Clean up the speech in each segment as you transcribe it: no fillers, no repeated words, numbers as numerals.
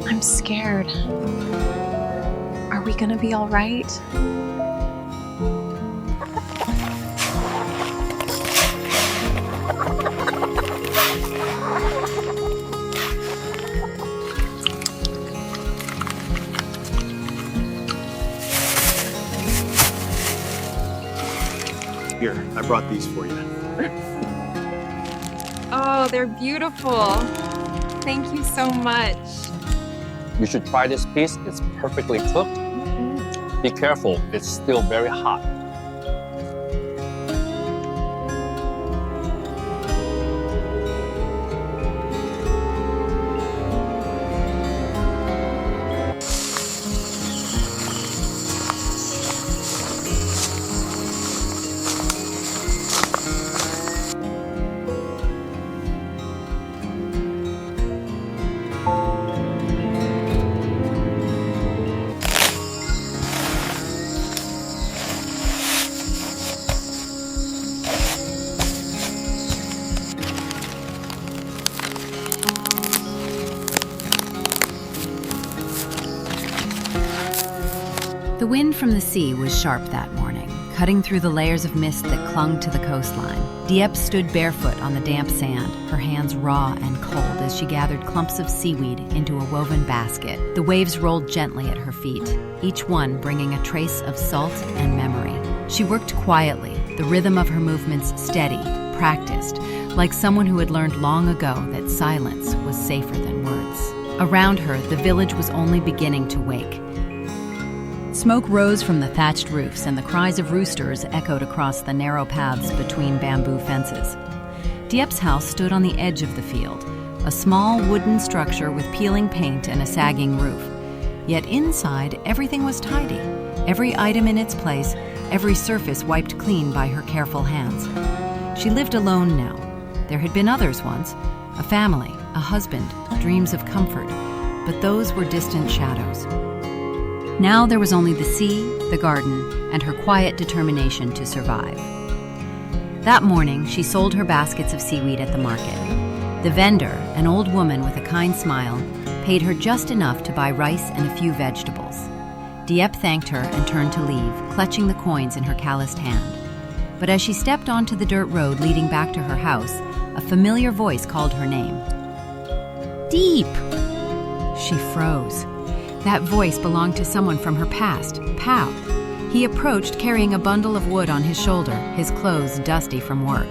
I'm scared. Are we gonna be all right? Here, I brought these for you. Oh, they're beautiful. Thank you so much. You should try this piece. It's perfectly cooked. Be careful, it's still very hot. The wind from the sea was sharp that morning, cutting through the layers of mist that clung to the coastline. Diep stood barefoot on the damp sand, her hands raw and cold as she gathered clumps of seaweed into a woven basket. The waves rolled gently at her feet, each one bringing a trace of salt and memory. She worked quietly, the rhythm of her movements steady, practiced, like someone who had learned long ago that silence was safer than words. Around her, the village was only beginning to wake. Smoke rose from the thatched roofs, and the cries of roosters echoed across the narrow paths between bamboo fences. Diep's house stood on the edge of the field, a small wooden structure with peeling paint and a sagging roof. Yet inside, everything was tidy, every item in its place, every surface wiped clean by her careful hands. She lived alone now. There had been others once, a family, a husband, dreams of comfort, but those were distant shadows. Now there was only the sea, the garden, and her quiet determination to survive. That morning, she sold her baskets of seaweed at the market. The vendor, an old woman with a kind smile, paid her just enough to buy rice and a few vegetables. Diep thanked her and turned to leave, clutching the coins in her calloused hand. But as she stepped onto the dirt road leading back to her house, a familiar voice called her name. Diep! She froze. That voice belonged to someone from her past, Pao. He approached carrying a bundle of wood on his shoulder, his clothes dusty from work.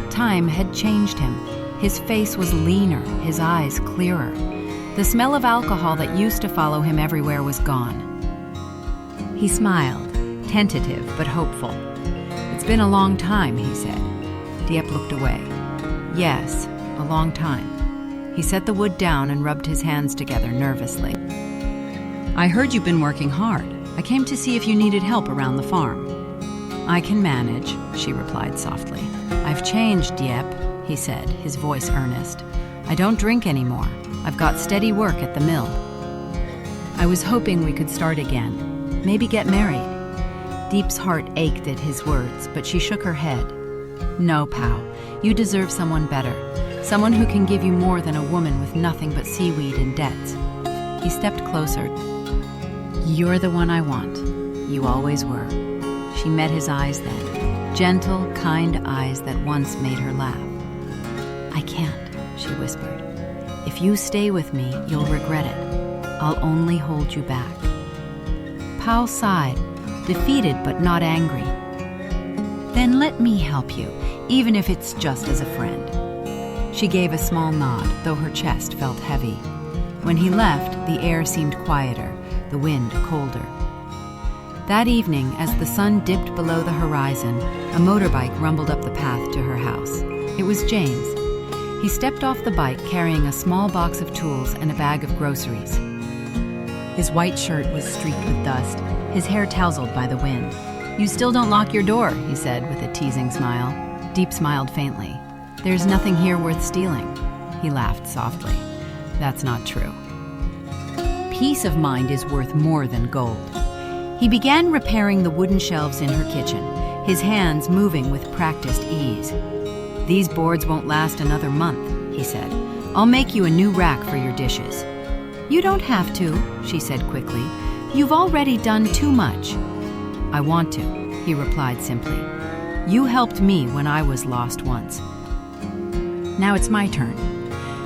Time had changed him. His face was leaner, his eyes clearer. The smell of alcohol that used to follow him everywhere was gone. He smiled, tentative but hopeful. "It's been a long time," he said. Diep looked away. "Yes, a long time." He set the wood down and rubbed his hands together nervously. "I heard you've been working hard. I came to see if you needed help around the farm." "I can manage," she replied softly. "I've changed, Diep," he said, his voice earnest. "I don't drink anymore. I've got steady work at the mill." "I was hoping we could start again. Maybe get married." Diep's heart ached at his words, but she shook her head. "No, Pao. You deserve someone better. Someone who can give you more than a woman with nothing but seaweed and debts." He stepped closer. "You're the one I want. You always were." She met his eyes then, gentle, kind eyes that once made her laugh. "I can't," she whispered. "If you stay with me, you'll regret it. I'll only hold you back." Pao sighed, defeated but not angry. "Then let me help you, even if it's just as a friend." She gave a small nod, though her chest felt heavy. When he left, the air seemed quieter, the wind colder. That evening, as the sun dipped below the horizon, a motorbike rumbled up the path to her house. It was James. He stepped off the bike carrying a small box of tools and a bag of groceries. His white shirt was streaked with dust, his hair tousled by the wind. "You still don't lock your door," he said with a teasing smile. Diep smiled faintly. "There's nothing here worth stealing." He laughed softly. "That's not true." Peace of mind is worth more than gold. He began repairing the wooden shelves in her kitchen, his hands moving with practiced ease. "These boards won't last another month," he said. "I'll make you a new rack for your dishes." "You don't have to," she said quickly. "You've already done too much." "I want to," he replied simply. "You helped me when I was lost once. Now it's my turn."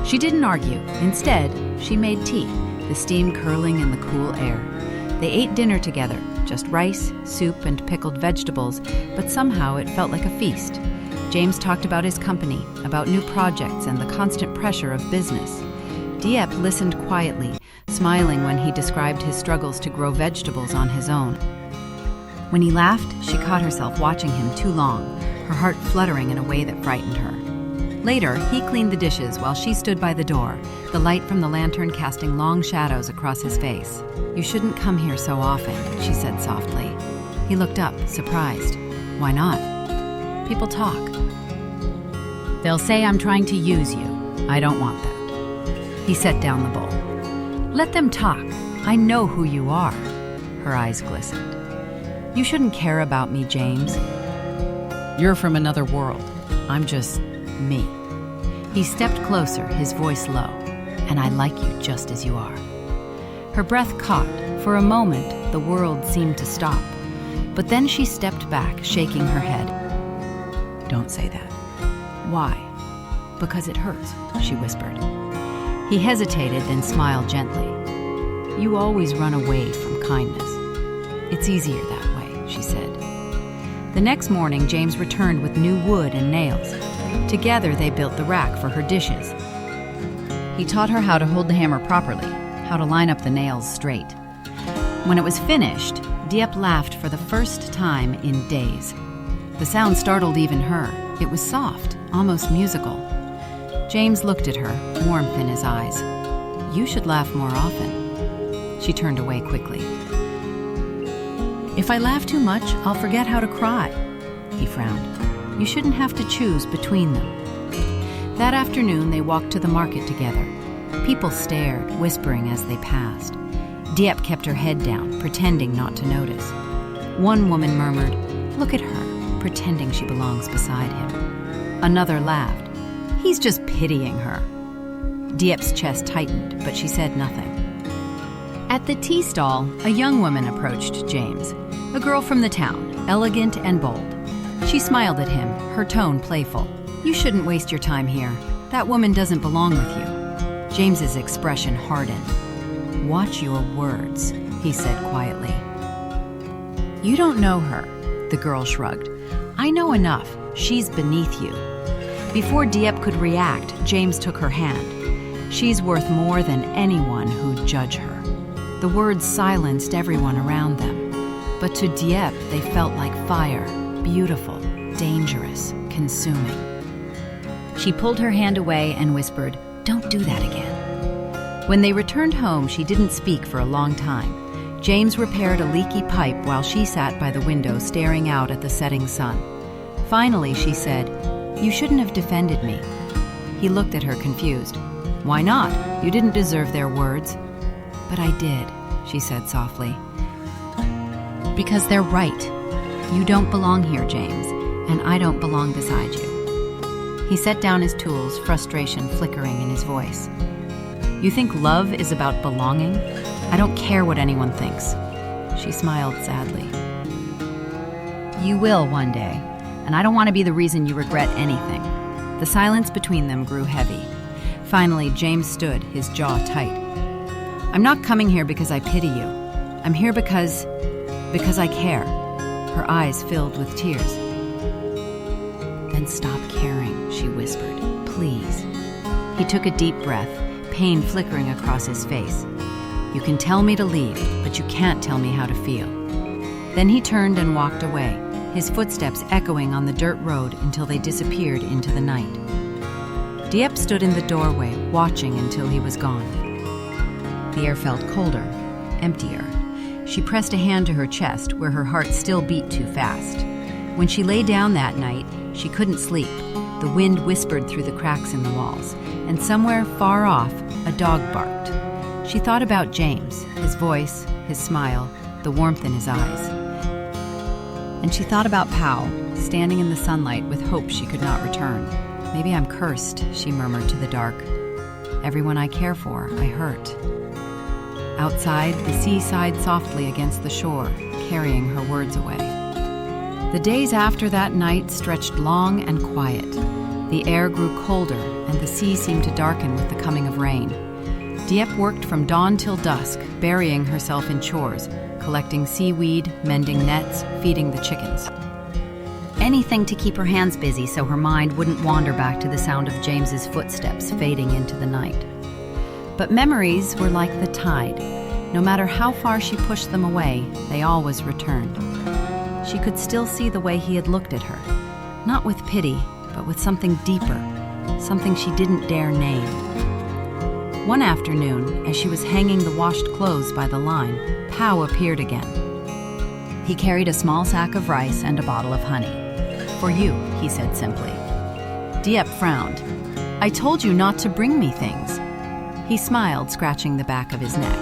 She didn't argue. Instead, she made tea, the steam curling in the cool air. They ate dinner together, just rice, soup, and pickled vegetables, but somehow it felt like a feast. James talked about his company, about new projects and the constant pressure of business. Diep listened quietly, smiling when he described his struggles to grow vegetables on his own. When he laughed, she caught herself watching him too long, her heart fluttering in a way that frightened her. Later, he cleaned the dishes while she stood by the door, the light from the lantern casting long shadows across his face. "You shouldn't come here so often," she said softly. He looked up, surprised. "Why not?" "People talk. They'll say I'm trying to use you. I don't want that." He set down the bowl. "Let them talk. I know who you are." Her eyes glistened. "You shouldn't care about me, James. You're from another world. I'm just me." He stepped closer, his voice low. "And I like you just as you are." Her breath caught. For a moment, the world seemed to stop. But then she stepped back, shaking her head. "Don't say that." "Why?" "Because it hurts," she whispered. He hesitated, then smiled gently. "You always run away from kindness. It's easier that way," she said. The next morning, James returned with new wood and nails. Together, they built the rack for her dishes. He taught her how to hold the hammer properly, how to line up the nails straight. When it was finished, Diep laughed for the first time in days. The sound startled even her. It was soft, almost musical. James looked at her, warmth in his eyes. "You should laugh more often." She turned away quickly. "If I laugh too much, I'll forget how to cry." He frowned. "You shouldn't have to choose between them." That afternoon, they walked to the market together. People stared, whispering as they passed. Diep kept her head down, pretending not to notice. One woman murmured, "Look at her," pretending she belongs beside him. Another laughed. "He's just pitying her." Diep's chest tightened, but she said nothing. At the tea stall, a young woman approached James, a girl from the town, elegant and bold. She smiled at him, her tone playful. "You shouldn't waste your time here. That woman doesn't belong with you." James's expression hardened. "Watch your words," he said quietly. "You don't know her," the girl shrugged. "I know enough. She's beneath you." Before Diep could react, James took her hand. "She's worth more than anyone who'd judge her." The words silenced everyone around them. But to Diep, they felt like fire, beautiful, dangerous, consuming. She pulled her hand away and whispered, "Don't do that again." When they returned home, she didn't speak for a long time. James repaired a leaky pipe while she sat by the window staring out at the setting sun. Finally, she said, "You shouldn't have defended me." He looked at her confused. "Why not? You didn't deserve their words." "But I did," she said softly. "Because they're right. You don't belong here, James, and I don't belong beside you." He set down his tools, frustration flickering in his voice. "You think love is about belonging? I don't care what anyone thinks." She smiled sadly. "You will one day, and I don't want to be the reason you regret anything." The silence between them grew heavy. Finally, James stood, his jaw tight. "I'm not coming here because I pity you. I'm here because Because I care. Her eyes filled with tears. Then stop caring, she whispered. Please. He took a deep breath, pain flickering across his face. You can tell me to leave, but you can't tell me how to feel. Then he turned and walked away, his footsteps echoing on the dirt road until they disappeared into the night. Diep stood in the doorway, watching until he was gone. The air felt colder, emptier. She pressed a hand to her chest where her heart still beat too fast. When she lay down that night, she couldn't sleep. The wind whispered through the cracks in the walls, and somewhere far off, a dog barked. She thought about James, his voice, his smile, the warmth in his eyes. And she thought about Pau, standing in the sunlight with hope she could not return. Maybe I'm cursed, she murmured to the dark. Everyone I care for, I hurt. Outside, the sea sighed softly against the shore, carrying her words away. The days after that night stretched long and quiet. The air grew colder, and the sea seemed to darken with the coming of rain. Diep worked from dawn till dusk, burying herself in chores, collecting seaweed, mending nets, feeding the chickens. Anything to keep her hands busy so her mind wouldn't wander back to the sound of James's footsteps fading into the night. But memories were like the tide. No matter how far she pushed them away, they always returned. She could still see the way he had looked at her, not with pity, but with something deeper, something she didn't dare name. One afternoon, as she was hanging the washed clothes by the line, Pau appeared again. He carried a small sack of rice and a bottle of honey. For you, he said simply. Diep frowned. I told you not to bring me things. He smiled, scratching the back of his neck.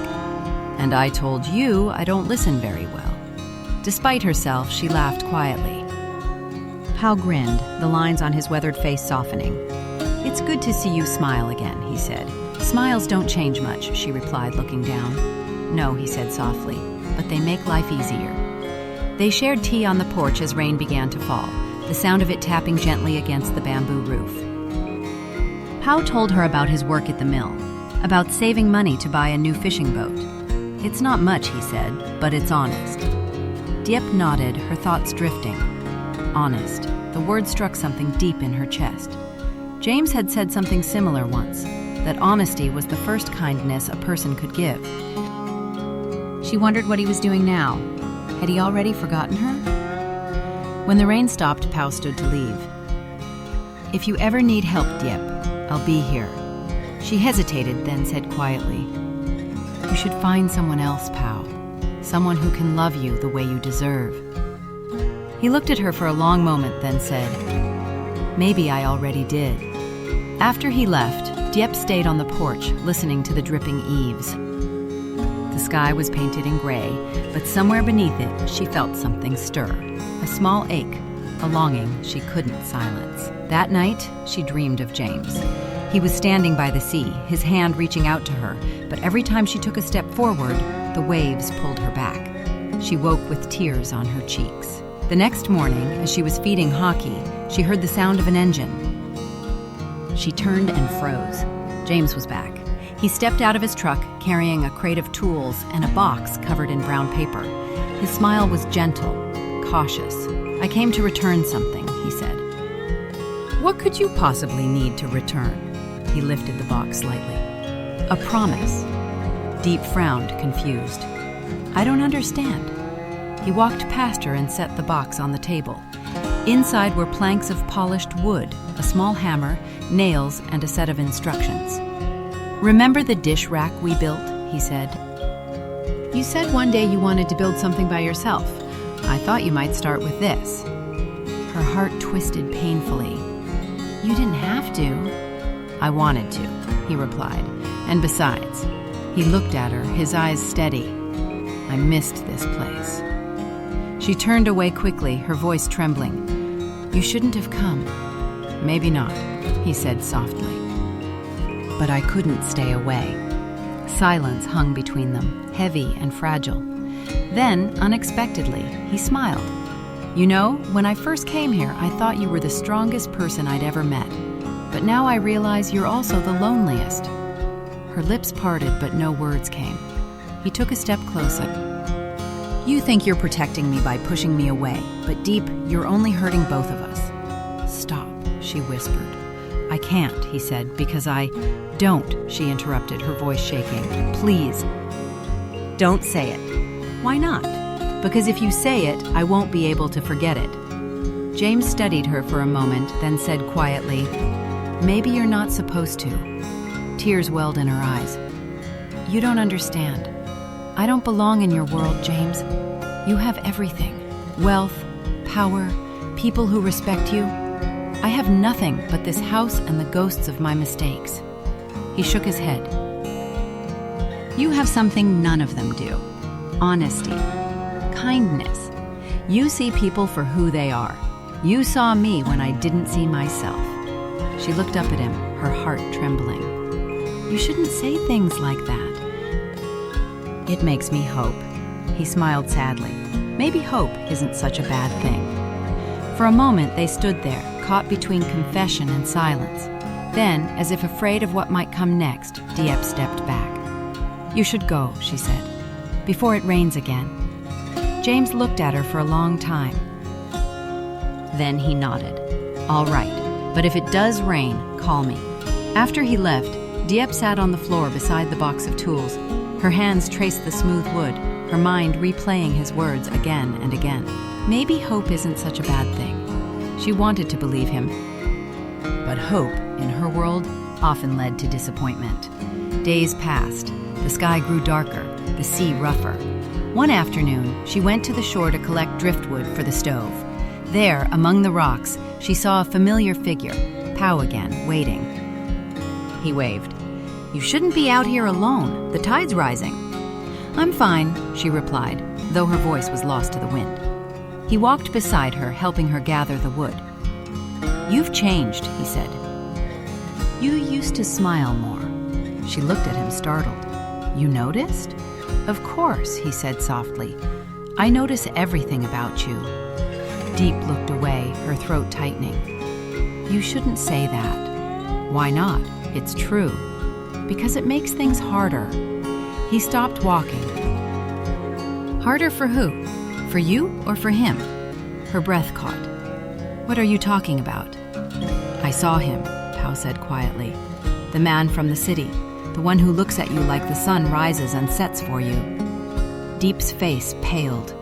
And I told you I don't listen very well. Despite herself, she laughed quietly. Pau grinned, the lines on his weathered face softening. It's good to see you smile again, he said. Smiles don't change much, she replied, looking down. No, he said softly, but they make life easier. They shared tea on the porch as rain began to fall, the sound of it tapping gently against the bamboo roof. Pau told her about his work at the mill, about saving money to buy a new fishing boat. It's not much, he said, but it's honest. Diep nodded, her thoughts drifting. Honest. The word struck something deep in her chest. James had said something similar once, that honesty was the first kindness a person could give. She wondered what he was doing now. Had he already forgotten her? When the rain stopped, Pau stood to leave. If you ever need help, Diep, I'll be here. She hesitated, then said quietly, You should find someone else, Pau. Someone who can love you the way you deserve. He looked at her for a long moment, then said, Maybe I already did. After he left, Diep stayed on the porch, listening to the dripping eaves. The sky was painted in gray, but somewhere beneath it, she felt something stir. A small ache, a longing she couldn't silence. That night, she dreamed of James. He was standing by the sea, his hand reaching out to her, but every time she took a step forward, the waves pulled her back. She woke with tears on her cheeks. The next morning, as she was feeding Hockey, she heard the sound of an engine. She turned and froze. James was back. He stepped out of his truck, carrying a crate of tools and a box covered in brown paper. His smile was gentle, cautious. I came to return something, he said. What could you possibly need to return? He lifted the box slightly. A promise. Diep frowned, confused. I don't understand. He walked past her and set the box on the table. Inside were planks of polished wood, a small hammer, nails, and a set of instructions. Remember the dish rack we built? He said. You said one day you wanted to build something by yourself. I thought you might start with this. Her heart twisted painfully. You didn't have to. I wanted to, he replied. And besides, he looked at her, his eyes steady. I missed this place. She turned away quickly, her voice trembling. You shouldn't have come. Maybe not, he said softly. But I couldn't stay away. Silence hung between them, heavy and fragile. Then, unexpectedly, he smiled. You know, when I first came here, I thought you were the strongest person I'd ever met. But now I realize you're also the loneliest. Her lips parted, but no words came. He took a step closer. You think you're protecting me by pushing me away, but Diep, you're only hurting both of us. Stop, she whispered. I can't, he said, because I... Don't, she interrupted, her voice shaking. Please. Don't say it. Why not? Because if you say it, I won't be able to forget it. James studied her for a moment, then said quietly, Maybe you're not supposed to. Tears welled in her eyes. You don't understand. I don't belong in your world, James. You have everything. Wealth, power, people who respect you. I have nothing but this house and the ghosts of my mistakes. He shook his head. You have something none of them do. Honesty. Kindness. You see people for who they are. You saw me when I didn't see myself. She looked up at him, her heart trembling. You shouldn't say things like that. It makes me hope. He smiled sadly. Maybe hope isn't such a bad thing. For a moment they stood there, caught between confession and silence. Then, as if afraid of what might come next, Diep stepped back. You should go, she said, before it rains again. James looked at her for a long time. Then he nodded. All right, but if it does rain, call me. After he left, Diep sat on the floor beside the box of tools. Her hands traced the smooth wood, her mind replaying his words again and again. Maybe hope isn't such a bad thing. She wanted to believe him. But hope, in her world, often led to disappointment. Days passed. The sky grew darker, the sea rougher. One afternoon, she went to the shore to collect driftwood for the stove. There, among the rocks, she saw a familiar figure, Pao again, waiting. He waved. You shouldn't be out here alone. The tide's rising. I'm fine, she replied, though her voice was lost to the wind. He walked beside her, helping her gather the wood. You've changed, he said. You used to smile more. She looked at him, startled. You noticed? Of course, he said softly. I notice everything about you. Diep looked away, her throat tightening. You shouldn't say that. Why not? It's true. Because it makes things harder. He stopped walking. Harder for who? For you or for him? Her breath caught. What are you talking about? I saw him, Pao said quietly. The man from the city, the one who looks at you like the sun rises and sets for you. Diep's face paled.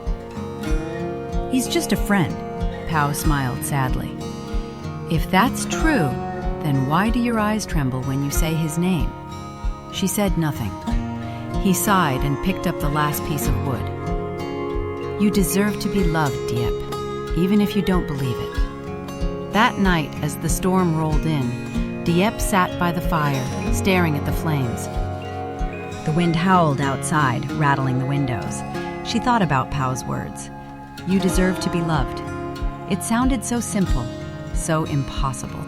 He's just a friend, Pao smiled sadly. If that's true, then why do your eyes tremble when you say his name? She said nothing. He sighed and picked up the last piece of wood. You deserve to be loved, Diep, even if you don't believe it. That night, as the storm rolled in, Diep sat by the fire, staring at the flames. The wind howled outside, rattling the windows. She thought about Pao's words. You deserve to be loved. It sounded so simple, so impossible.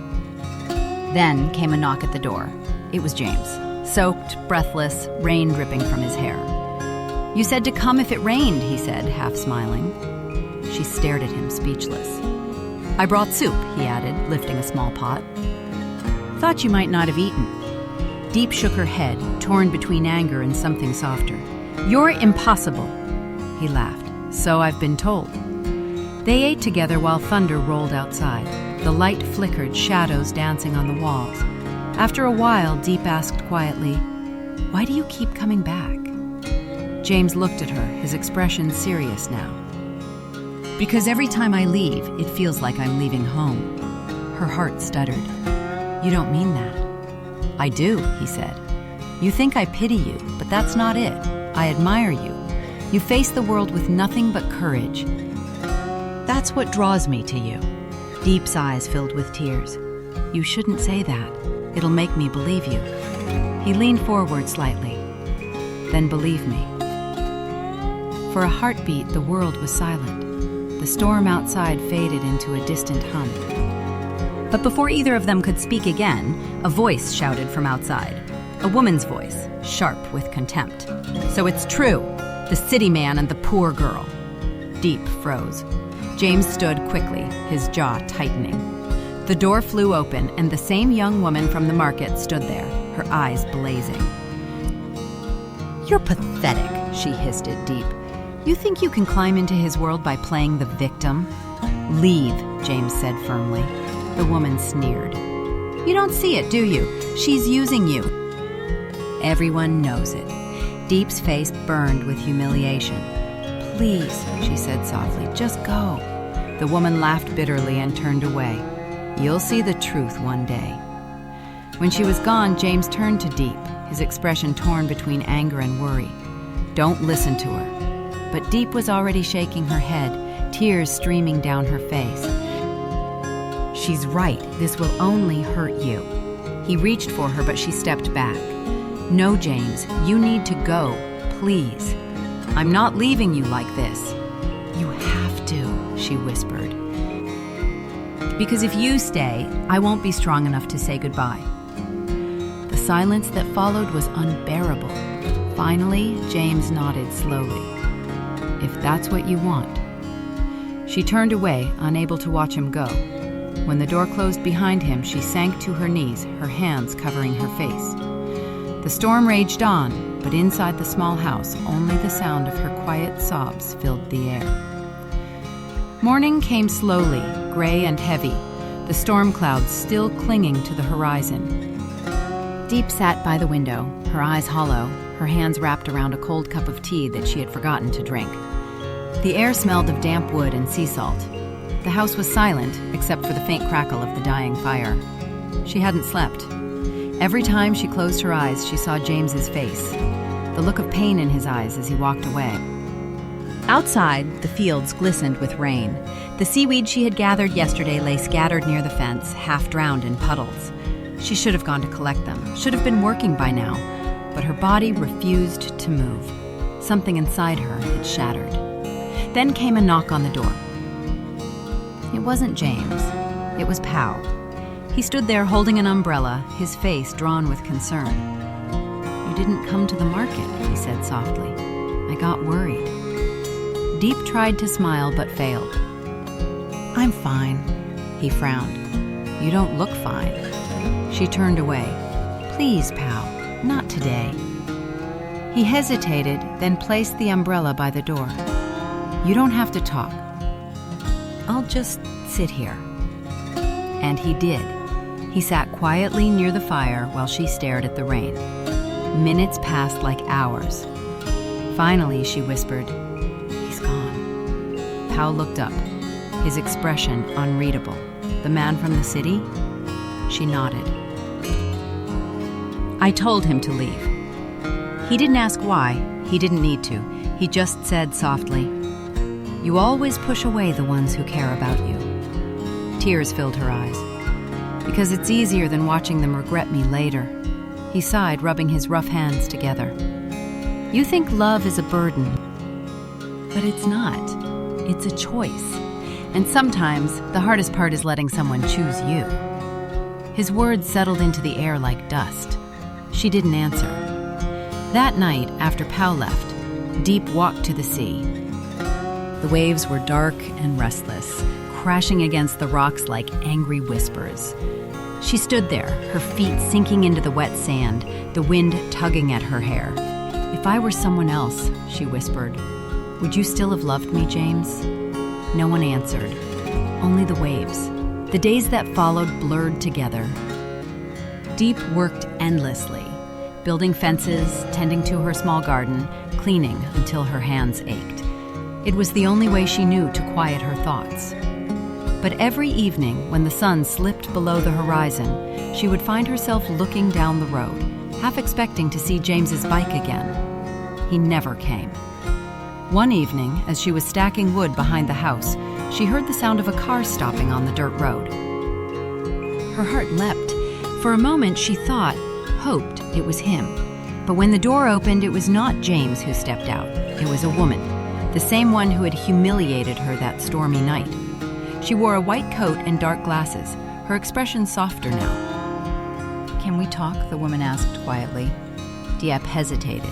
Then came a knock at the door. It was James, soaked, breathless, rain dripping from his hair. You said to come if it rained, he said, half smiling. She stared at him, speechless. I brought soup, he added, lifting a small pot. Thought you might not have eaten. Diep shook her head, torn between anger and something softer. You're impossible, he laughed. So I've been told. They ate together while thunder rolled outside. The light flickered, shadows dancing on the walls. After a while, Diep asked quietly, Why do you keep coming back? James looked at her, his expression serious now. Because every time I leave, it feels like I'm leaving home. Her heart stuttered. You don't mean that. I do, he said. You think I pity you, but that's not it. I admire you. You face the world with nothing but courage. That's what draws me to you. Diep's eyes filled with tears. You shouldn't say that. It'll make me believe you. He leaned forward slightly. Then believe me. For a heartbeat, the world was silent. The storm outside faded into a distant hum. But before either of them could speak again, a voice shouted from outside. A woman's voice, sharp with contempt. So it's true. The city man and the poor girl. Diep froze. James stood quickly, his jaw tightening. The door flew open, and the same young woman from the market stood there, her eyes blazing. You're pathetic, she hissed at Diep. You think you can climb into his world by playing the victim? Leave, James said firmly. The woman sneered. You don't see it, do you? She's using you. Everyone knows it. Diep's face burned with humiliation. Please, she said softly, just go. The woman laughed bitterly and turned away. You'll see the truth one day. When she was gone, James turned to Diep, his expression torn between anger and worry. Don't listen to her. But Diep was already shaking her head, tears streaming down her face. She's right, this will only hurt you. He reached for her, but she stepped back. No, James, you need to go, please. I'm not leaving you like this. You have to, she whispered. Because if you stay, I won't be strong enough to say goodbye. The silence that followed was unbearable. Finally, James nodded slowly. If that's what you want. She turned away, unable to watch him go. When the door closed behind him, she sank to her knees, her hands covering her face. The storm raged on, but inside the small house, only the sound of her quiet sobs filled the air. Morning came slowly, gray and heavy, the storm clouds still clinging to the horizon. Diep sat by the window, her eyes hollow, her hands wrapped around a cold cup of tea that she had forgotten to drink. The air smelled of damp wood and sea salt. The house was silent, except for the faint crackle of the dying fire. She hadn't slept. Every time she closed her eyes, she saw James's face, the look of pain in his eyes as he walked away. Outside, the fields glistened with rain. The seaweed she had gathered yesterday lay scattered near the fence, half drowned in puddles. She should have gone to collect them, should have been working by now, but her body refused to move. Something inside her had shattered. Then came a knock on the door. It wasn't James. It was Pow. He stood there holding an umbrella, his face drawn with concern. You didn't come to the market, he said softly. I got worried. Diep tried to smile but failed. I'm fine, he frowned. You don't look fine. She turned away. Please, Pow, not today. He hesitated, then placed the umbrella by the door. You don't have to talk. I'll just sit here. And he did. He sat quietly near the fire while she stared at the rain. Minutes passed like hours. Finally, she whispered, He's gone. Pow looked up, his expression unreadable. The man from the city? She nodded. I told him to leave. He didn't ask why. He didn't need to. He just said softly, You always push away the ones who care about you. Tears filled her eyes. Because it's easier than watching them regret me later. He sighed, rubbing his rough hands together. You think love is a burden, but it's not. It's a choice. And sometimes the hardest part is letting someone choose you. His words settled into the air like dust. She didn't answer. That night, after Pow left, Diep walked to the sea. The waves were dark and restless, crashing against the rocks like angry whispers. She stood there, her feet sinking into the wet sand, the wind tugging at her hair. If I were someone else, she whispered, would you still have loved me, James? No one answered, only the waves. The days that followed blurred together. Diep worked endlessly, building fences, tending to her small garden, cleaning until her hands ached. It was the only way she knew to quiet her thoughts. But every evening, when the sun slipped below the horizon, she would find herself looking down the road, half expecting to see James's bike again. He never came. One evening, as she was stacking wood behind the house, she heard the sound of a car stopping on the dirt road. Her heart leapt. For a moment, she hoped it was him. But when the door opened, it was not James who stepped out. It was a woman, the same one who had humiliated her that stormy night. She wore a white coat and dark glasses, her expression softer now. Can we talk? The woman asked quietly. Diep hesitated.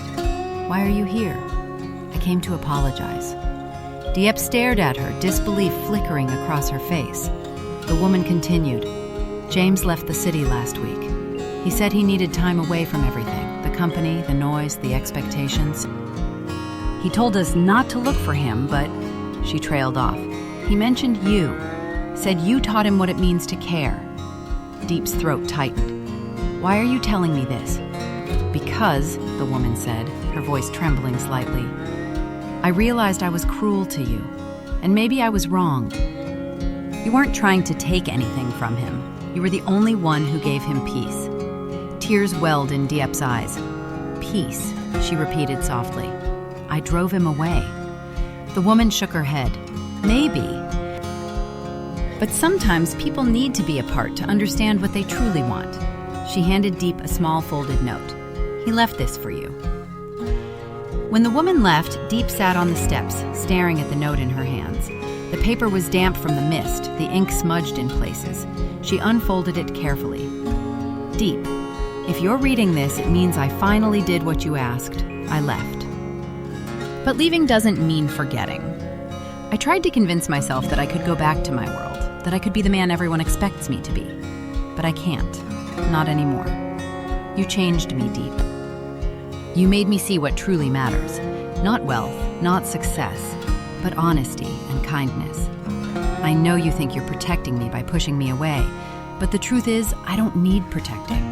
Why are you here? I came to apologize. Diep stared at her, disbelief flickering across her face. The woman continued. James left the city last week. He said he needed time away from everything, the company, the noise, the expectations. He told us not to look for him, but she trailed off. He mentioned you, said you taught him what it means to care. Diep's throat tightened. Why are you telling me this? Because, the woman said, her voice trembling slightly, I realized I was cruel to you, and maybe I was wrong. You weren't trying to take anything from him. You were the only one who gave him peace. Tears welled in Diep's eyes. Peace, she repeated softly. I drove him away. The woman shook her head. Maybe. But sometimes people need to be apart to understand what they truly want. She handed Diep a small folded note. He left this for you. When the woman left, Diep sat on the steps, staring at the note in her hands. The paper was damp from the mist, the ink smudged in places. She unfolded it carefully. Diep, if you're reading this, it means I finally did what you asked. I left. But leaving doesn't mean forgetting. I tried to convince myself that I could go back to my world, that I could be the man everyone expects me to be. But I can't. Not anymore. You changed me, Diep. You made me see what truly matters. Not wealth, not success, but honesty and kindness. I know you think you're protecting me by pushing me away, but the truth is, I don't need protecting.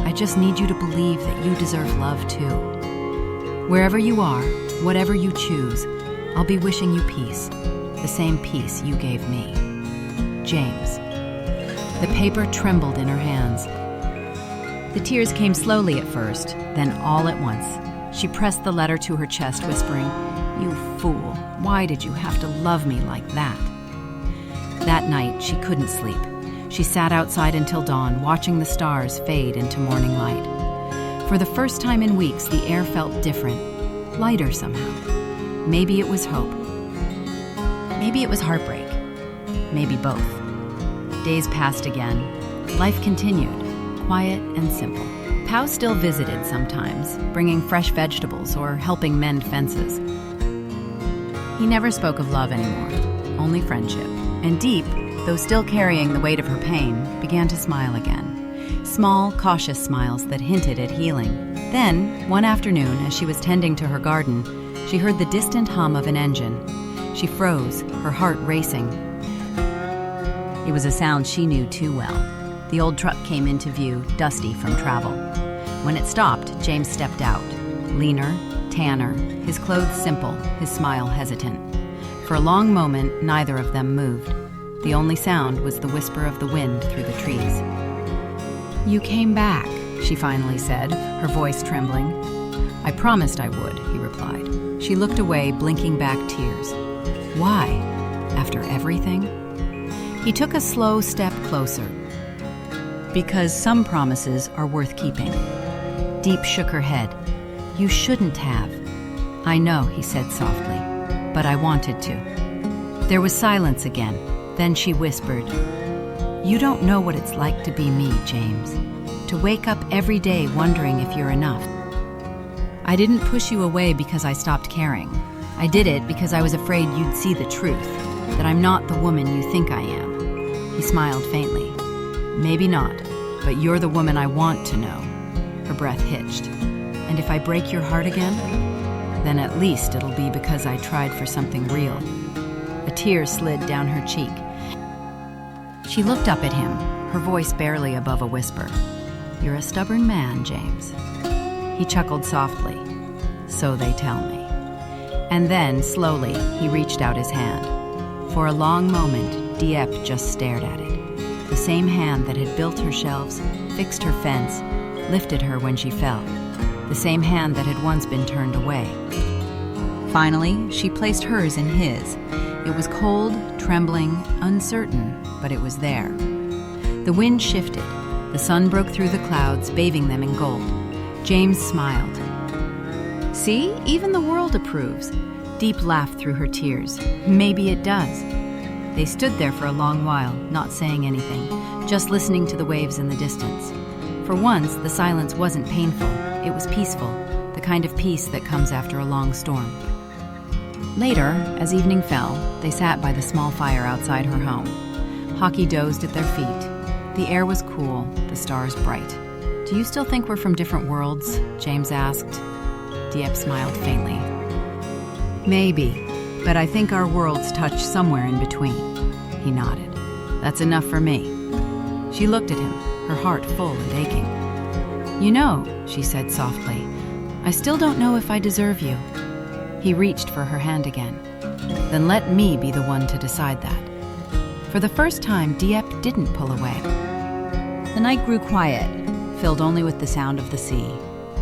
I just need you to believe that you deserve love too. Wherever you are, whatever you choose, I'll be wishing you peace, the same peace you gave me. James. The paper trembled in her hands. The tears came slowly at first, then all at once. She pressed the letter to her chest, whispering, You fool, why did you have to love me like that? That night, she couldn't sleep. She sat outside until dawn, watching the stars fade into morning light. For the first time in weeks, the air felt different, lighter somehow. Maybe it was hope. Maybe it was heartbreak. Maybe both. Days passed again. Life continued, quiet and simple. Pao still visited sometimes, bringing fresh vegetables or helping mend fences. He never spoke of love anymore, only friendship. And Diep, though still carrying the weight of her pain, began to smile again. Small, cautious smiles that hinted at healing. Then, one afternoon, as she was tending to her garden, she heard the distant hum of an engine. She froze, her heart racing. It was a sound she knew too well. The old truck came into view, dusty from travel. When it stopped, James stepped out. Leaner, tanner, his clothes simple, his smile hesitant. For a long moment, neither of them moved. The only sound was the whisper of the wind through the trees. You came back, she finally said, her voice trembling. I promised I would, he replied. She looked away, blinking back tears. Why? After everything? He took a slow step closer. Because some promises are worth keeping. Diep shook her head. You shouldn't have. I know, he said softly, but I wanted to. There was silence again. Then she whispered, You don't know what it's like to be me, James. To wake up every day wondering if you're enough. I didn't push you away because I stopped caring. I did it because I was afraid you'd see the truth, that I'm not the woman you think I am. He smiled faintly. Maybe not, but you're the woman I want to know. Her breath hitched. And if I break your heart again, then at least it'll be because I tried for something real. A tear slid down her cheek. She looked up at him, her voice barely above a whisper. You're a stubborn man, James. He chuckled softly. So they tell me. And then, slowly, he reached out his hand. For a long moment, Diep just stared at it. The same hand that had built her shelves, fixed her fence, lifted her when she fell. The same hand that had once been turned away. Finally, she placed hers in his. It was cold, trembling, uncertain, but it was there. The wind shifted. The sun broke through the clouds, bathing them in gold. James smiled. See, even the world approves. Diep laughed through her tears. Maybe it does. They stood there for a long while, not saying anything, just listening to the waves in the distance. For once, the silence wasn't painful. It was peaceful, the kind of peace that comes after a long storm. Later, as evening fell, they sat by the small fire outside her home. Hockey dozed at their feet. The air was cool, the stars bright. Do you still think we're from different worlds? James asked. Diep smiled faintly. Maybe, but I think our worlds touch somewhere in between. He nodded. That's enough for me. She looked at him, her heart full and aching. You know, she said softly, I still don't know if I deserve you. He reached for her hand again. Then let me be the one to decide that. For the first time, Diep didn't pull away. The night grew quiet, filled only with the sound of the sea.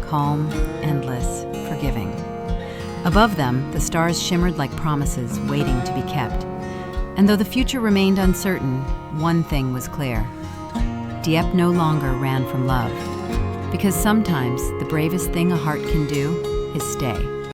Calm, endless, forgiving. Above them, the stars shimmered like promises waiting to be kept. And though the future remained uncertain, one thing was clear. Diep no longer ran from love. Because sometimes the bravest thing a heart can do is stay.